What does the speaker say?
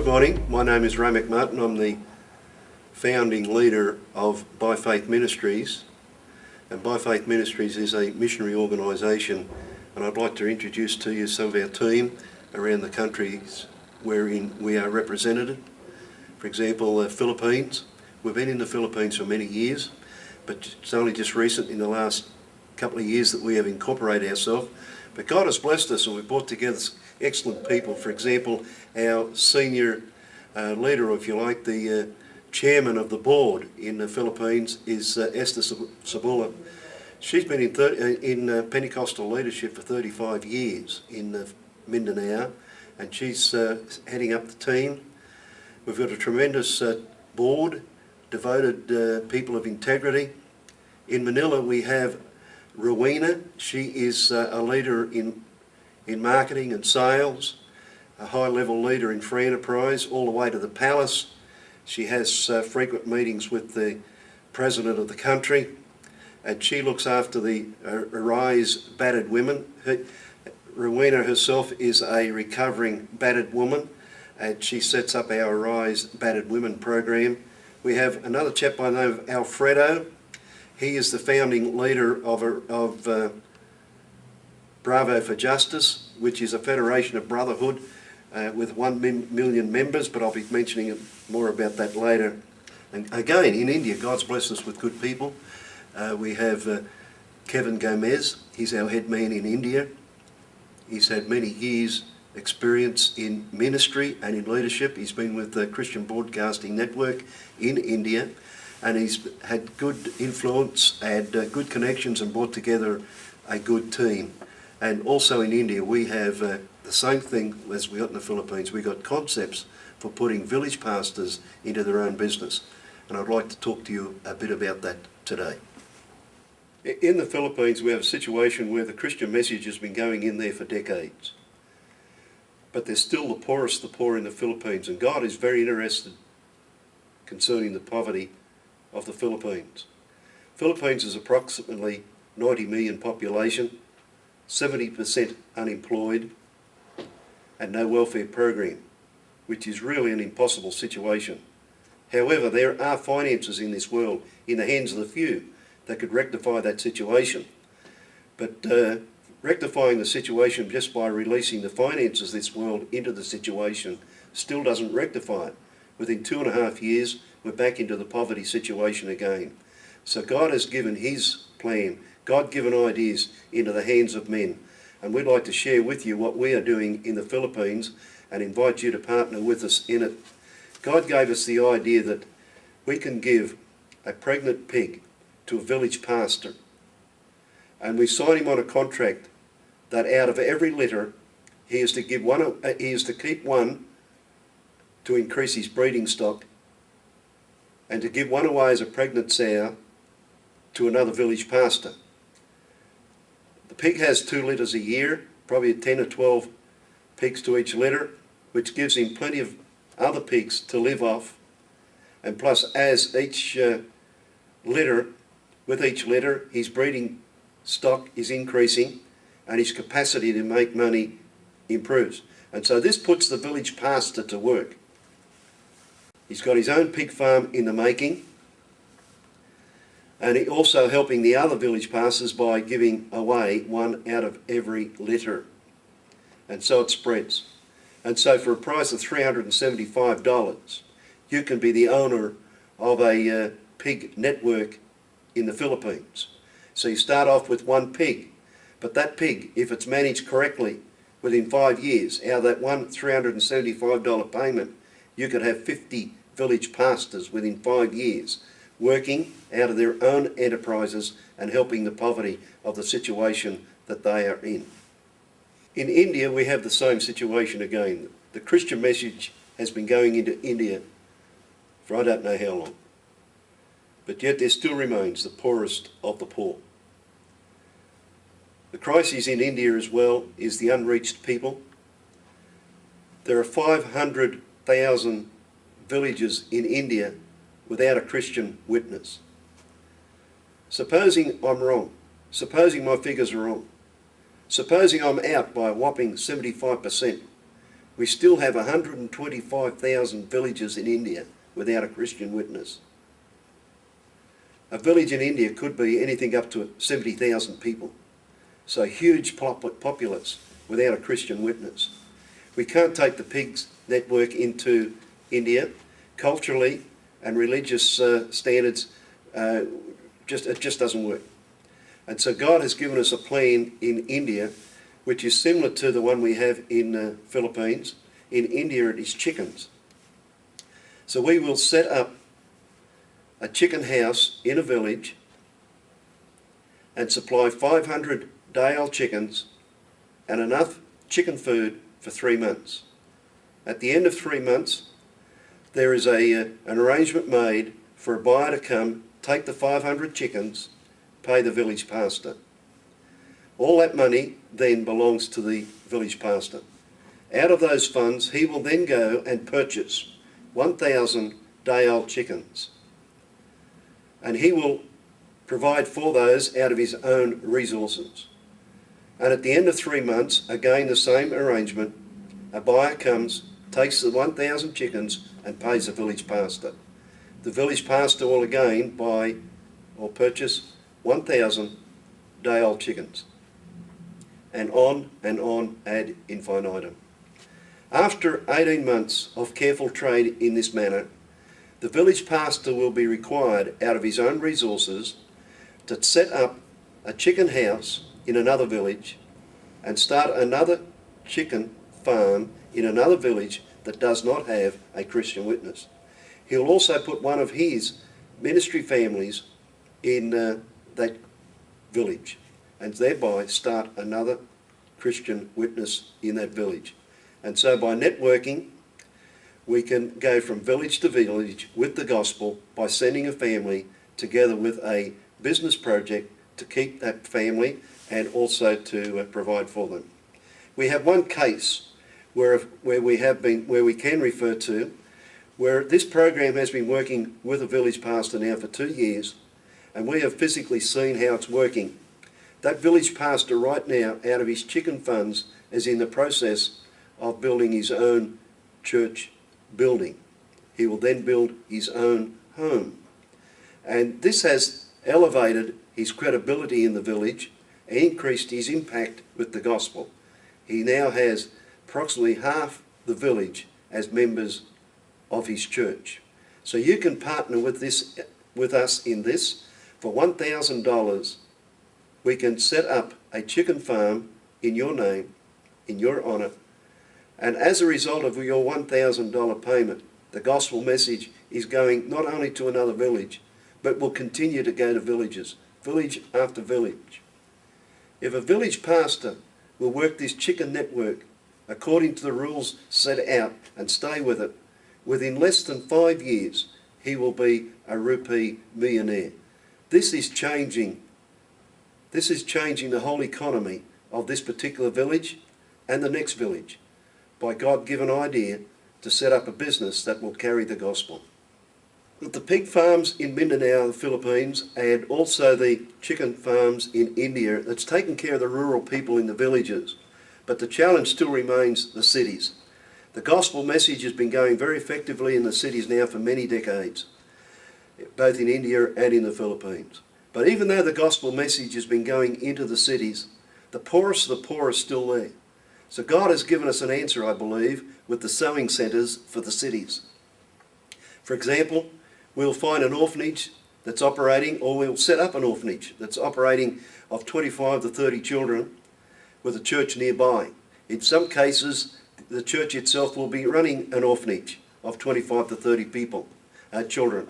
Good morning, my name is Ray McMartin. I'm the founding leader of Faith Ministries, and Faith Ministries is a missionary organisation, and I'd like to introduce to you some of our team around the countries wherein we are represented. For example, the Philippines. We've been in the Philippines for many years, but it's only just recent in the last couple of years that we have incorporated ourselves. But God has blessed us, and we've brought together excellent people. For example, our senior leader, if you like, the chairman of the board in the Philippines is Esther Sabula. She's been in Pentecostal leadership for 35 years in Mindanao, and she's heading up the team. We've got a tremendous board, devoted people of integrity. In Manila we have Rowena. She is a leader in marketing and sales, a high-level leader in free enterprise, all the way to the palace. She has frequent meetings with the president of the country, and she looks after the Arise battered women. Rowena herself is a recovering battered woman, and she sets up our Arise Battered Women program. We have another chap by the name of Alfredo. He is the founding leader of Bravo for Justice, which is a federation of brotherhood with 1 million members, but I'll be mentioning more about that later. And again, in India, God's blessed us with good people. We have Kevin Gomez. He's our head man in India. He's had many years experience in ministry and in leadership. He's been with the Christian Broadcasting Network in India, and he's had good influence and good connections and brought together a good team. And also in India we have the same thing as we got in the Philippines. We got concepts for putting village pastors into their own business, and I'd like to talk to you a bit about that today. In the Philippines we have a situation where the Christian message has been going in there for decades, but there's still the poorest the poor in the Philippines, and God is very interested concerning the poverty of the Philippines. Philippines is approximately 90 million population, 70% unemployed, and no welfare program, which is really an impossible situation. However, there are finances in this world in the hands of the few that could rectify that situation. But rectifying the situation just by releasing the finances of this world into the situation still doesn't rectify it. Within 2.5 years, we're back into the poverty situation again. So God has given his plan, God-given ideas into the hands of men. And we'd like to share with you what we are doing in the Philippines and invite you to partner with us in it. God gave us the idea that we can give a pregnant pig to a village pastor, and we sign him on a contract that out of every litter he is to keep one to increase his breeding stock, and to give one away as a pregnant sow to another village pastor. The pig has 2 litters a year, probably 10 or 12 pigs to each litter, which gives him plenty of other pigs to live off. And plus, as each litter, his breeding stock is increasing and his capacity to make money improves. And so this puts the village pastor to work. He's got his own pig farm in the making, and he also helping the other village pastors by giving away one out of every litter. And so it spreads. And so for a price of $375, you can be the owner of a pig network in the Philippines. So you start off with 1 pig, but that pig, if it's managed correctly, within 5 years, out of that one $375 payment, you could have 50 village pastors within 5 years working out of their own enterprises and helping the poverty of the situation that they are in. In India we have the same situation again. The Christian message has been going into India for I don't know how long, but yet there still remains the poorest of the poor. The crisis in India as well is the unreached people. There are 500,000 villages in India without a Christian witness. Supposing I'm wrong, supposing my figures are wrong, supposing I'm out by a whopping 75%, We still have 125,000 villages in India without a Christian witness. A village in India could be anything up to 70,000 people. So huge populace without a Christian witness. We can't take the pigs network into India. Culturally and religious standards, it just doesn't work. And so God has given us a plan in India which is similar to the one we have in the Philippines. In India it is chickens. So we will set up a chicken house in a village and supply 500 day-old chickens and enough chicken food for 3 months. At the end of 3 months, there is an arrangement made for a buyer to come, take the 500 chickens, pay the village pastor. All that money then belongs to the village pastor. Out of those funds, he will then go and purchase 1,000 day-old chickens. And he will provide for those out of his own resources. And at the end of 3 months, again the same arrangement, a buyer comes, takes the 1,000 chickens and pays the village pastor. The village pastor will again buy or purchase 1,000 day-old chickens. And on ad infinitum. After 18 months of careful trade in this manner, the village pastor will be required out of his own resources to set up a chicken house in another village and start another chicken farm in another village that does not have a Christian witness. He'll also put one of his ministry families in that village and thereby start another Christian witness in that village. And so by networking, we can go from village to village with the gospel by sending a family together with a business project to keep that family and also to provide for them. We have one case where we can refer to where this program has been working with a village pastor now for 2 years, and we have physically seen how it's working. That village pastor right now, out of his chicken funds, is in the process of building his own church building. He will then build his own home. And this has elevated his credibility in the village and increased his impact with the gospel. He now has approximately half the village as members of his church. So you can partner with us in this. For $1,000, we can set up a chicken farm in your name, in your honour, and as a result of your $1,000 payment, the gospel message is going not only to another village, but will continue to go to villages, village after village. If a village pastor will work this chicken network according to the rules set out and stay with it, within less than 5 years, he will be a rupee millionaire. This is changing the whole economy of this particular village and the next village by God-given idea to set up a business that will carry the gospel. The pig farms in Mindanao, the Philippines, and also the chicken farms in India, that's taken care of the rural people in the villages. But the challenge still remains the cities. The gospel message has been going very effectively in the cities now for many decades, both in India and in the Philippines. But even though the gospel message has been going into the cities, the poorest of the poor is still there. So God has given us an answer, I believe, with the sowing centres for the cities. For example, we'll find an orphanage that's operating, or we'll set up an orphanage that's operating of 25 to 30 children with a church nearby. In some cases, the church itself will be running an orphanage of 25 to 30 people, children.